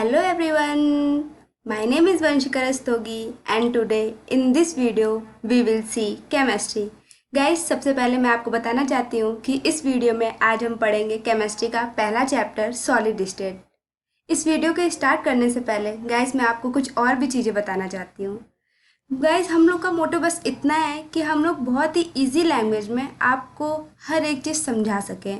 Hello everyone, my name is Vanshika Rastogi and today in this video we will see chemistry. Guys, सबसे पहले मैं आपको बताना चाहती हूँ कि इस वीडियो में आज हम पढ़ेंगे केमिस्ट्री का पहला चैप्टर सॉलिड स्टेट। इस वीडियो के स्टार्ट करने से पहले गाइस मैं आपको कुछ और भी चीज़ें बताना चाहती हूँ। गाइस हम लोग का मोटो बस इतना है कि हम लोग बहुत ही इजी लैंग्वेज में आपको हर एक चीज़ समझा सकें।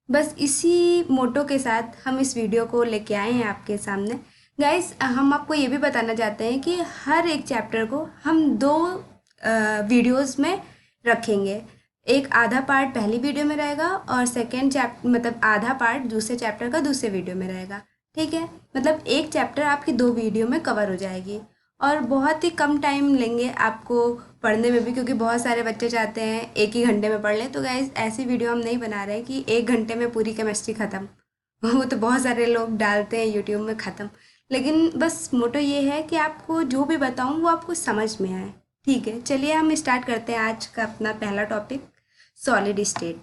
बस इसी मोटो के साथ हम इस वीडियो को लेके आए हैं आपके सामने। गाइस हम आपको ये भी बताना चाहते हैं कि हर एक चैप्टर को हम दो वीडियोस में रखेंगे। एक आधा पार्ट पहली वीडियो में रहेगा और सेकेंड चैप्टर मतलब आधा पार्ट दूसरे चैप्टर का दूसरे वीडियो में रहेगा। ठीक है, मतलब एक चैप्टर आपकी दो वीडियो में कवर हो जाएगी और बहुत ही कम टाइम लेंगे आपको पढ़ने में भी, क्योंकि बहुत सारे बच्चे चाहते हैं एक ही घंटे में पढ़ लें। तो गाइस ऐसी वीडियो हम नहीं बना रहे कि एक घंटे में पूरी केमिस्ट्री ख़त्म। वो तो बहुत सारे लोग डालते हैं यूट्यूब में ख़त्म, लेकिन बस मोटो ये है कि आपको जो भी बताऊँ वो आपको समझ में आए। ठीक है, चलिए हम स्टार्ट करते हैं आज का अपना पहला टॉपिक, सॉलिड स्टेट।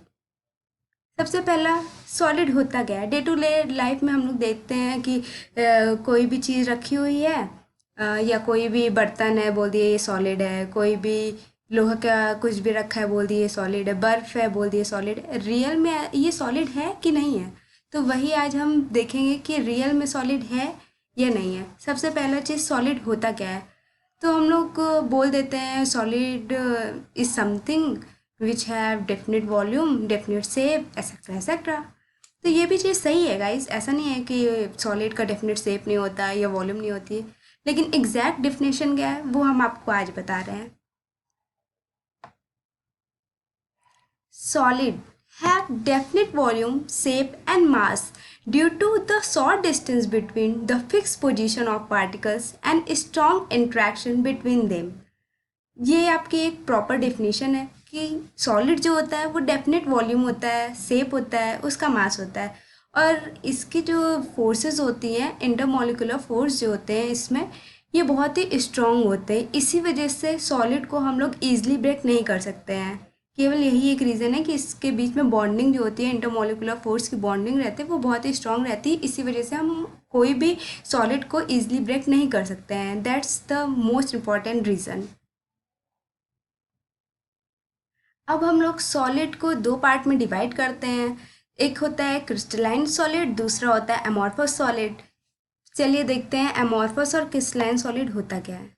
सबसे पहला, सॉलिड होता क्या है? डे टू डे लाइफ में हम लोग देखते हैं कि कोई भी चीज़ रखी हुई है या कोई भी बर्तन है बोल दिए ये सॉलिड है, कोई भी लोहा का कुछ भी रखा है बोल दिए सॉलिड है, बर्फ़ है बोल दिए सॉलिड है। रियल में ये सॉलिड है कि नहीं है? तो वही आज हम देखेंगे कि रियल में सॉलिड है या नहीं है। सबसे पहला चीज़, सॉलिड होता क्या है? तो हम लोग बोल देते हैं solid is something which have definite volume, definite shape, etcetera etcetera. तो ये भी चीज़ सही है गाइस, ऐसा नहीं है कि सॉलिड का डेफिनेट शेप नहीं होता है या वॉल्यूम नहीं होती है, लेकिन एग्जैक्ट डेफिनेशन क्या है वो हम आपको आज बता रहे हैं। Solid have definite volume, shape and mass due to the short distance between the fixed position of particles and strong interaction between them। ये आपकी एक प्रॉपर डेफिनेशन है कि सॉलिड जो होता है वो डेफिनेट वॉल्यूम होता है, शेप होता है, उसका मास होता है और इसकी जो फोर्सेस होती हैं, इंटरमॉलिक्यूलर फोर्स जो होते हैं इसमें, ये बहुत ही स्ट्रॉन्ग होते हैं। इसी वजह से सॉलिड को हम लोग ईजिली ब्रेक नहीं कर सकते हैं। केवल यही एक रीज़न है कि इसके बीच में बॉन्डिंग जो होती है, इंटरमॉलिक्यूलर फोर्स की बॉन्डिंग रहती है, वो बहुत ही स्ट्रॉन्ग रहती है। इसी वजह से हम कोई भी सॉलिड को ईजिली ब्रेक नहीं कर सकते हैं। That's the most important reason. अब हम लोग सॉलिड को दो पार्ट में डिवाइड करते हैं। एक होता है क्रिस्टलाइन सॉलिड, दूसरा होता है अमॉर्फस सॉलिड। चलिए देखते हैं अमॉर्फस और क्रिस्टलाइन सॉलिड होता क्या है।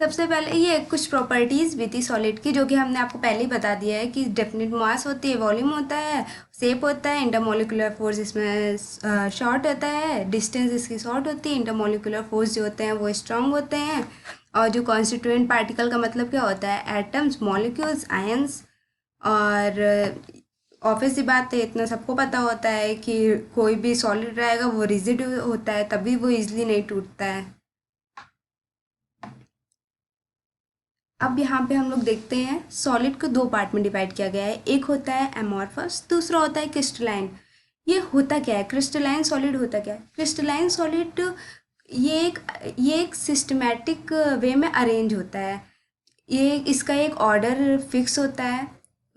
सबसे पहले ये कुछ प्रॉपर्टीज़ भी थी सॉलिड की, जो कि हमने आपको पहले ही बता दिया है कि डेफिनेट मास होती है, वॉल्यूम होता है, शेप होता है, इंटरमॉलिक्यूलर फोर्स इसमें शॉर्ट होता है, डिस्टेंस इसकी शॉर्ट होती है, इंटरमॉलिक्यूलर फोर्स जो होते हैं वो स्ट्रांग होते हैं, और जो कॉन्स्टिट्यूएंट पार्टिकल का मतलब क्या होता है, एटम्स, मॉलिक्यूल्स, आयंस। और ऑब्वियस सी बात है, इतना सबको पता होता है कि कोई भी सॉलिड रहेगा वो रिजिड होता है, तभी वो इजली नहीं टूटता है। अब यहाँ पे हम लोग देखते हैं सॉलिड को दो पार्ट में डिवाइड किया गया है। एक होता है एमॉर्फस, दूसरा होता है क्रिस्टलाइन। ये होता क्या है? क्रिस्टलाइन सॉलिड होता क्या है? क्रिस्टलाइन सॉलिड ये एक सिस्टमैटिक वे में अरेंज होता है। ये इसका एक ऑर्डर फिक्स होता है।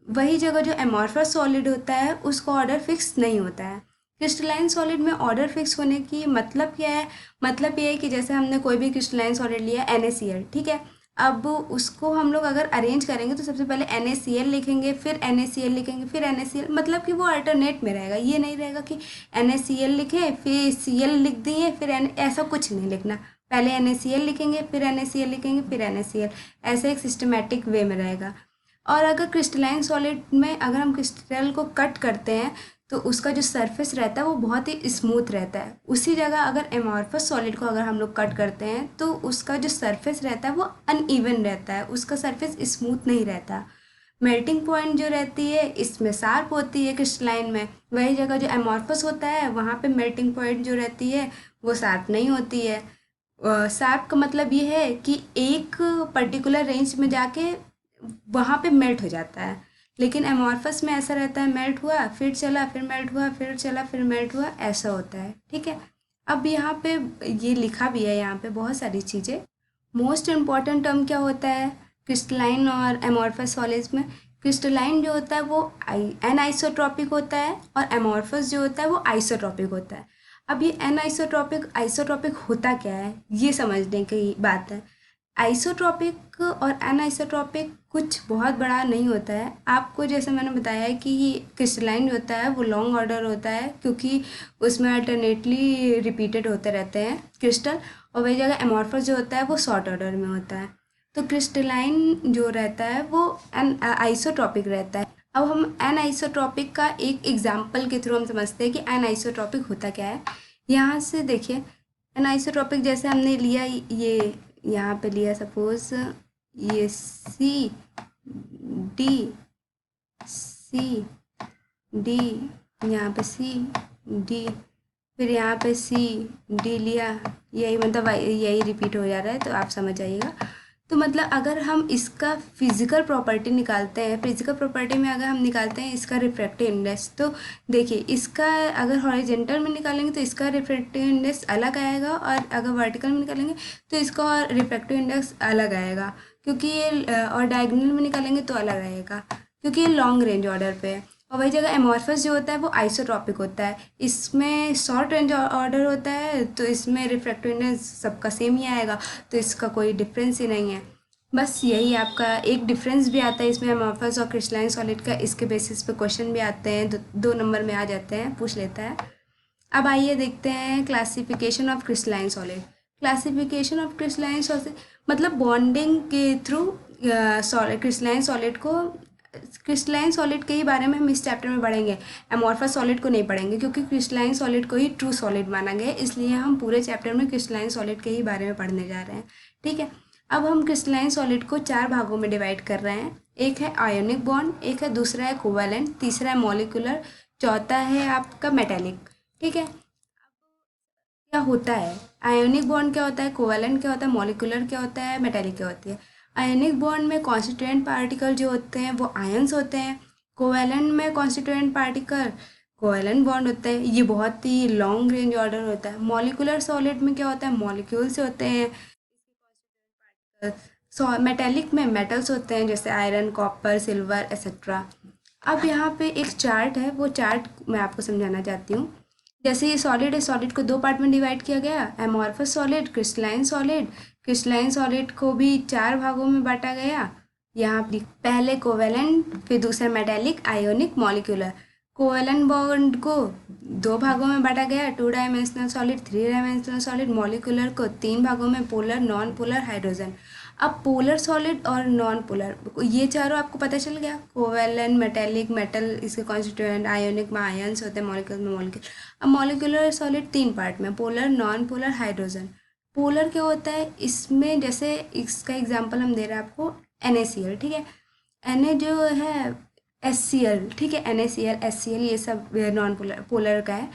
वही जगह जो एमॉर्फस सॉलिड होता है उसका ऑर्डर फिक्स नहीं होता है। क्रिस्टलाइन सॉलिड में ऑर्डर फिक्स होने की मतलब क्या है? मतलब ये है कि जैसे हमने कोई भी क्रिस्टलाइन सॉलिड लिया NaCl, ठीक है। अब उसको हम लोग अगर अरेंज करेंगे तो सबसे पहले NaCl लिखेंगे, फिर NaCl लिखेंगे, फिर NaCl, मतलब कि वो अल्टरनेट में रहेगा। ये नहीं रहेगा कि NaCl लिखे फिर Cl लिख दिए फिर ऐसा कुछ नहीं लिखना। पहले NaCl लिखेंगे, फिर NaCl लिखेंगे, फिर NaCl, ऐसे एक सिस्टमेटिक वे में रहेगा। और अगर क्रिस्टलाइन सॉलिड में अगर हम क्रिस्टल को कट करते हैं तो उसका जो सरफेस रहता है वो बहुत ही स्मूथ रहता है। उसी जगह अगर एमॉर्फस सॉलिड को अगर हम लोग कट करते हैं तो उसका जो सरफेस रहता है वो अनइवन रहता है, उसका सरफेस स्मूथ नहीं रहता। मेल्टिंग पॉइंट जो रहती है इसमें शार्प होती है क्रिस्टलाइन में, वही जगह जो एमॉर्फस होता है वहाँ पे मेल्टिंग पॉइंट जो रहती है वो शार्प नहीं होती है। शार्प का मतलब ये है कि एक पर्टिकुलर रेंज में जाके वहाँ पे मेल्ट हो जाता है, लेकिन एमॉर्फस में ऐसा रहता है, मेल्ट हुआ फिर चला, फिर मेल्ट हुआ, फिर चला, फिर मेल्ट हुआ, ऐसा होता है। ठीक है, अब यहाँ पे ये लिखा भी है यहाँ पे बहुत सारी चीज़ें। मोस्ट इम्पॉर्टेंट टर्म क्या होता है क्रिस्टलाइन और एमॉर्फस सॉलिड्स में? क्रिस्टलाइन जो होता है वो एनआइसोट्रॉपिक होता है और एमॉर्फस जो होता है वो आइसोट्रॉपिक होता है। अब ये एनआइसोट्रॉपिक आइसोट्रॉपिक होता क्या है, ये समझने की बात है। आइसोट्रॉपिक और एनआइसोट्रॉपिक कुछ बहुत बड़ा नहीं होता है। आपको जैसे मैंने बताया है कि क्रिस्टलाइन जो होता है वो लॉन्ग ऑर्डर होता है, क्योंकि उसमें अल्टरनेटली रिपीटेड होते रहते हैं क्रिस्टल, और वही जगह एमॉर्फस जो होता है वो शॉर्ट ऑर्डर में होता है। तो क्रिस्टलाइन जो रहता है वो एन आइसोट्रॉपिक रहता है। अब हम एन आइसोट्रॉपिक का एक एग्जाम्पल के थ्रू हम समझते हैं कि एन आइसोट्रॉपिक होता क्या है। यहाँ से देखिए, एन आइसोट्रॉपिक जैसे हमने लिया, ये यहाँ पे लिया सपोज ये सी डी सी डी, यहाँ पे सी डी, फिर यहाँ पे सी डी लिया, यही मतलब यही रिपीट हो जा रहा है, तो आप समझ जाइएगा। तो मतलब अगर हम इसका फिजिकल प्रॉपर्टी निकालते हैं, फिजिकल प्रॉपर्टी में अगर हम निकालते हैं इसका रिफ्रैक्टिव इंडेक्स, तो देखिए इसका अगर हॉरिजेंटल में निकालेंगे तो इसका रिफ्रैक्टिव इंडेक्स अलग आएगा, और अगर वर्टिकल में निकालेंगे तो इसका रिफ्रैक्टिव इंडेक्स अलग आएगा, क्योंकि ये और डायगोनल में निकालेंगे तो अलग आएगा, क्योंकि ये लॉन्ग रेंज ऑर्डर पे है। और वही जगह एमॉर्फस जो होता है वो आइसोट्रॉपिक होता है, इसमें शॉर्ट रेंज ऑर्डर होता है, तो इसमें रिफ्रैक्टिव इंडेक्स सबका सेम ही आएगा, तो इसका कोई डिफरेंस ही नहीं है। बस यही आपका एक डिफरेंस भी आता है इसमें एमॉर्फस और क्रिस्टलाइन सॉलिड का, इसके बेसिस पे क्वेश्चन भी आते हैं, दो नंबर में आ जाते हैं, पूछ लेता है। अब आइए देखते हैं classification of crystalline solid. Classification of crystalline solid मतलब बॉन्डिंग के थ्रू क्रिस्टलाइन सॉलिड को, क्रिस्टलाइन सॉलिड के ही बारे में हम इस चैप्टर में पढ़ेंगे, एमॉर्फस सॉलिड को नहीं पढ़ेंगे, क्योंकि क्रिस्टलाइन सॉलिड को ही ट्रू सॉलिड माना गया है, इसलिए हम पूरे चैप्टर में क्रिस्टलाइन सॉलिड के ही बारे में पढ़ने जा रहे हैं। ठीक है, अब हम क्रिस्टलाइन सॉलिड को 4 भागों में डिवाइड कर रहे हैं। एक है आयोनिक बॉन्ड, एक है दूसरा है कोवैलेंट, तीसरा है मॉलिक्यूलर, चौथा है आपका मेटेलिक। ठीक है, क्या होता है आयोनिक बॉन्ड, क्या होता है कोवैलेंट, क्या होता है मॉलिक्यूलर, क्या होता है मेटेलिक, क्या होती है। आयोनिक बॉन्ड में कॉन्स्टिट्यूएंट पार्टिकल जो होते हैं वो आयंस होते हैं। कोवैलेंट में कॉन्स्टिट्यूएंट पार्टिकल कोवैलेंट बॉन्ड होते हैं, ये बहुत ही लॉन्ग रेंज ऑर्डर होता है। मॉलिक्यूलर सॉलिड में क्या होता है, मॉलिक्यूल्स होते हैं। मेटेलिक में मेटल्स होते हैं, जैसे आयरन, कॉपर, सिल्वर एक्सेट्रा। अब यहाँ पे एक चार्ट है, वो चार्ट मैं आपको समझाना चाहती हूँ। जैसे ये सॉलिड है, सॉलिड को 2 पार्ट में डिवाइड किया गया, amorphous solid, crystalline solid. Crystalline solid को भी 4 भागों में बांटा गया। यहाँ पहले कोवेलेंट, फिर दूसरा metallic, ionic, molecular. Covalent bond को 2 भागों में बांटा गया, 2 dimensional solid, 3 dimensional solid. Molecular को 3 भागों में, पोलर, नॉन पोलर, हाइड्रोजन। अब पोलर सॉलिड और नॉन पोलर, ये चारों आपको पता चल गया, कोवेलेंट, मेटेलिक, मेटल इसके कॉन्स्टिट्यूएंट, आयोनिक में आयंस होते हैं, मॉलिक्यूल में मॉलिक्यूल। अब मॉलिक्यूलर सॉलिड 3 पार्ट में, polar, non polar, hydrogen. Polar क्या होता है, इसमें जैसे इसका एग्जांपल हम दे रहे हैं आपको NaCl। ठीक है, Na जो है HCl, ठीक है, NaCl, HCl ये सब नॉन पोलर पोलर का है।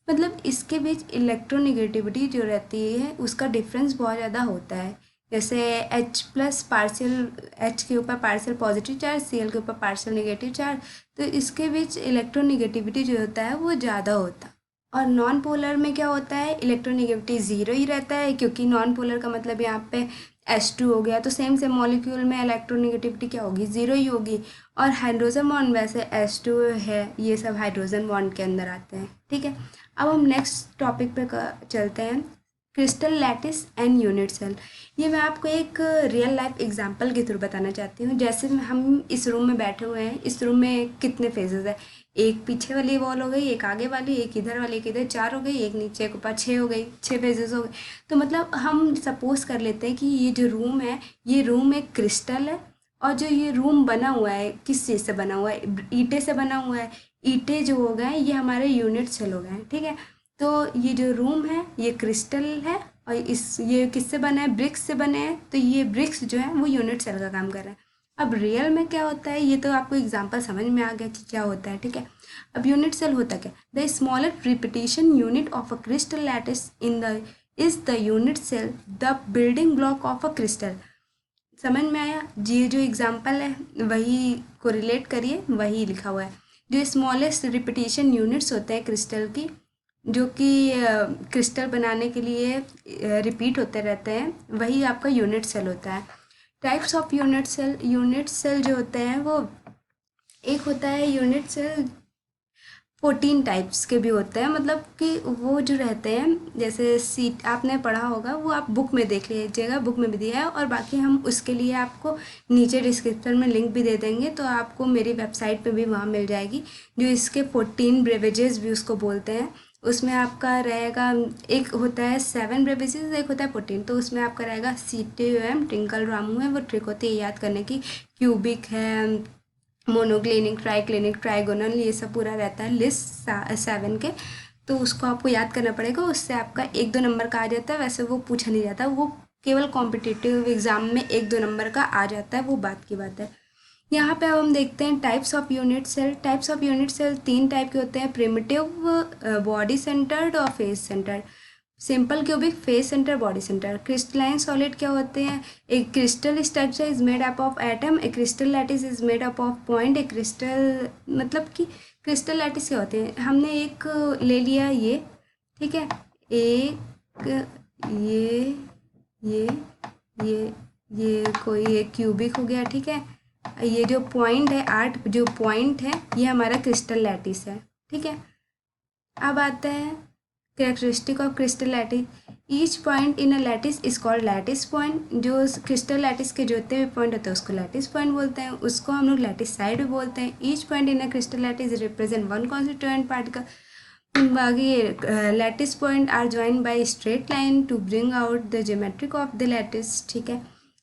मतलब इसके बीच इलेक्ट्रोनिगेटिविटी जो रहती है उसका डिफरेंस बहुत ज़्यादा होता है। जैसे H प्लस पार्शियल, H के ऊपर पार्शियल पॉजिटिव चार्ज, Cl के ऊपर पार्शियल नेगेटिव चार्ज, तो इसके बीच इलेक्ट्रोनिगेटिविटी जो होता है वो ज़्यादा होता है। और नॉन पोलर में क्या होता है, इलेक्ट्रोनिगेटिविटी 0 ही रहता है, क्योंकि नॉन पोलर का मतलब यहाँ पे H2 हो गया, तो सेम मॉलिक्यूल में इलेक्ट्रोनिगेटिविटी क्या होगी, 0 ही होगी। और हाइड्रोजन बॉन्ड वैसे H2 है, ये सब हाइड्रोजन बॉन्ड के अंदर आते हैं। ठीक है, अब हम नेक्स्ट टॉपिक पे चलते हैं, crystal lattice and unit cell. ये मैं आपको एक रियल लाइफ एग्जांपल के थ्रू बताना चाहती हूँ। जैसे हम इस रूम में बैठे हुए हैं, इस रूम में कितने फेजेस है, एक पीछे वाली वॉल हो गई, एक आगे वाली, एक इधर वाली, एक इधर, 4 हो गई, एक नीचे के ऊपर 6 हो गई, 6 फेजेस हो गए। तो मतलब हम सपोज कर लेते हैं कि ये जो रूम है, ये रूम एक क्रिस्टल है, और जो ये रूम बना हुआ है किस चीज़ से बना हुआ है, ईंटे से बना हुआ है। ईंटे जो हो गए ये हमारे यूनिट सेल हो गए हैं। ठीक है, तो ये जो रूम है ये क्रिस्टल है, और ये किससे बना है, ब्रिक्स से बने हैं, तो ये ब्रिक्स जो है वो यूनिट सेल का काम कर रहे हैं। अब रियल में क्या होता है, ये तो आपको एग्जांपल समझ में आ गया कि क्या होता है। ठीक है, अब यूनिट सेल होता क्या, the smaller repetition unit of a crystal lattice in the is the unit cell, the building block of a crystal. समझ में आया, ये जो एग्जाम्पल है वही को रिलेट करिए, वही लिखा हुआ है। जो स्मॉलेस्ट रिपीटिशन यूनिट्स होते हैं क्रिस्टल की, जो कि क्रिस्टल बनाने के लिए रिपीट होते रहते हैं, वही आपका यूनिट सेल होता है। टाइप्स ऑफ यूनिट सेल जो होते हैं वो, एक होता है यूनिट सेल 14 टाइप्स के भी होते हैं, मतलब कि वो जो रहते हैं, जैसे सीट आपने पढ़ा होगा, वो आप बुक में देख लीजिएगा, बुक में भी दिया है। और बाकी हम उसके लिए आपको नीचे डिस्क्रिप्शन में लिंक भी दे देंगे, तो आपको मेरी वेबसाइट पे भी वहाँ मिल जाएगी। जो इसके 14 ब्रेवेजेस भी उसको बोलते हैं, उसमें आपका रहेगा, एक होता है 7 ब्रेवेजेस, एक होता है 14। तो उसमें आपका रहेगा CTOM, ट्विंकल रामू है, वो ट्रिक होती है याद करने की। क्यूबिक है, मोनोक्लिनिक, ट्राइक्लिनिक, ट्राइगोनल, ये सब पूरा रहता है लिस्ट 7 के। तो उसको आपको याद करना पड़ेगा, उससे आपका 1-2 नंबर का आ जाता है। वैसे वो पूछा नहीं जाता, वो केवल कॉम्पिटिटिव एग्जाम में 1-2 नंबर का आ जाता है, वो बात की बात है। यहाँ पे अब हम देखते हैं types of unit cell. Types of unit cell 3 type के होते हैं, प्रिमिटिव, बॉडी सेंटर्ड और face centred. Simple cubic, face centre, body centre. Crystalline solid क्या होते हैं? एक crystal structure is made up of atom, a crystal lattice is made up of point, a crystal, मतलब कि क्रिस्टल लैटिस क्या होते हैं? हमने एक ले लिया ये, ठीक है, एक ये ये ये कोई एक क्यूबिक हो गया, ठीक है। ये जो पॉइंट है, 8 जो पॉइंट है, ये हमारा क्रिस्टल लैटिस है, ठीक है। अब आता है characteristic of crystal lattice. Each point in a lattice is called lattice point. जो क्रिस्टल लैटिस के जितने भी पॉइंट होते हैं उसको लैटिस पॉइंट बोलते हैं, उसको हम लोग लैटिस साइड भी बोलते हैं। Each point in a crystal lattice represent one constituent particle. बाकी lattice point are join by straight line to bring out the geometric of the lattice, ठीक है।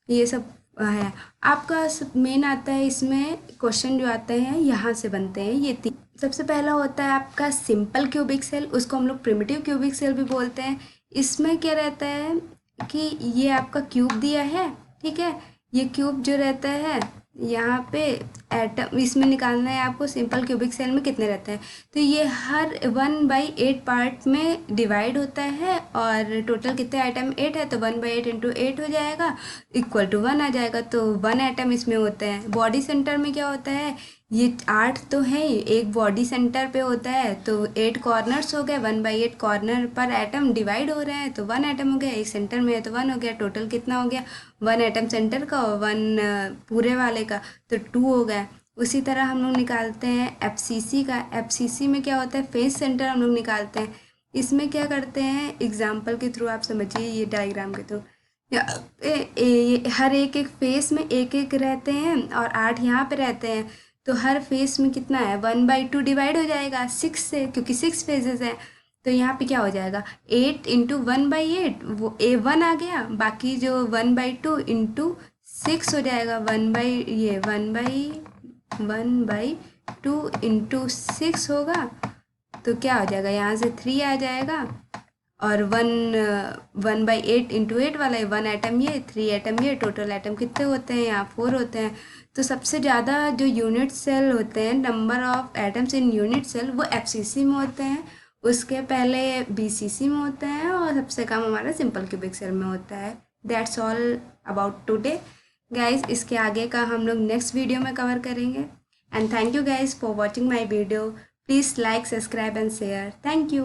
ये सब है आपका। मेन आता है इसमें क्वेश्चन जो आते हैं यहाँ से बनते हैं ये 3। सबसे पहला होता है आपका सिंपल क्यूबिक सेल, उसको हम लोग प्रिमिटिव क्यूबिक सेल भी बोलते हैं। इसमें क्या रहता है कि ये आपका क्यूब दिया है, ठीक है। ये क्यूब जो रहता है यहाँ पे एटम, इसमें निकालना है आपको सिंपल क्यूबिक सेल में कितने रहते हैं। तो ये हर 1/8 पार्ट में डिवाइड होता है, और टोटल कितने आइटम 8 है, तो 1/8 इंटू 8 हो जाएगा, इक्वल टू 1 आ जाएगा। तो 1 आइटम इसमें होते हैं। बॉडी सेंटर में क्या होता है, ये 8 तो है ही, एक बॉडी सेंटर पे होता है, तो 8 कॉर्नर्स हो गए, 1/8 कॉर्नर पर एटम डिवाइड हो रहे हैं, तो 1 एटम हो गया। एक सेंटर में है तो 1 हो गया। टोटल कितना हो गया, 1 एटम सेंटर का और 1 पूरे वाले का, तो 2 हो गया। उसी तरह हम लोग निकालते हैं FCC का। FCC में क्या होता है, फेस सेंटर हम लोग निकालते हैं। इसमें क्या करते हैं, एग्जाम्पल के थ्रू आप समझिए, ये डायग्राम के थ्रू। हर एक फेस में एक एक रहते हैं, और 8 यहाँ पे रहते हैं, तो हर फेस में कितना है, 1/2 डिवाइड हो जाएगा 6 से, क्योंकि 6 फेजेस हैं। तो यहाँ पे क्या हो जाएगा, 8 इंटू 1/8, वो A1 आ गया। बाकी जो 1/2 इंटू 6 हो जाएगा, 1/2 इंटू 6 होगा, तो क्या हो जाएगा, यहाँ से 3 आ जाएगा। और 1/8 इंटू 8 वाला है, 1 एटम ये, 3 एटम ये। टोटल एटम कितने होते हैं, यहाँ 4 होते हैं। तो सबसे ज़्यादा जो यूनिट सेल होते हैं, number of atoms in unit cell, वो FCC में होते हैं। उसके पहले BCC में होते हैं, और सबसे कम हमारा सिंपल क्यूबिक सेल में होता है। That's all about today guys. इसके आगे का हम लोग नेक्स्ट वीडियो में कवर करेंगे। And thank you guys for watching my video. Please like, subscribe and share. Thank you.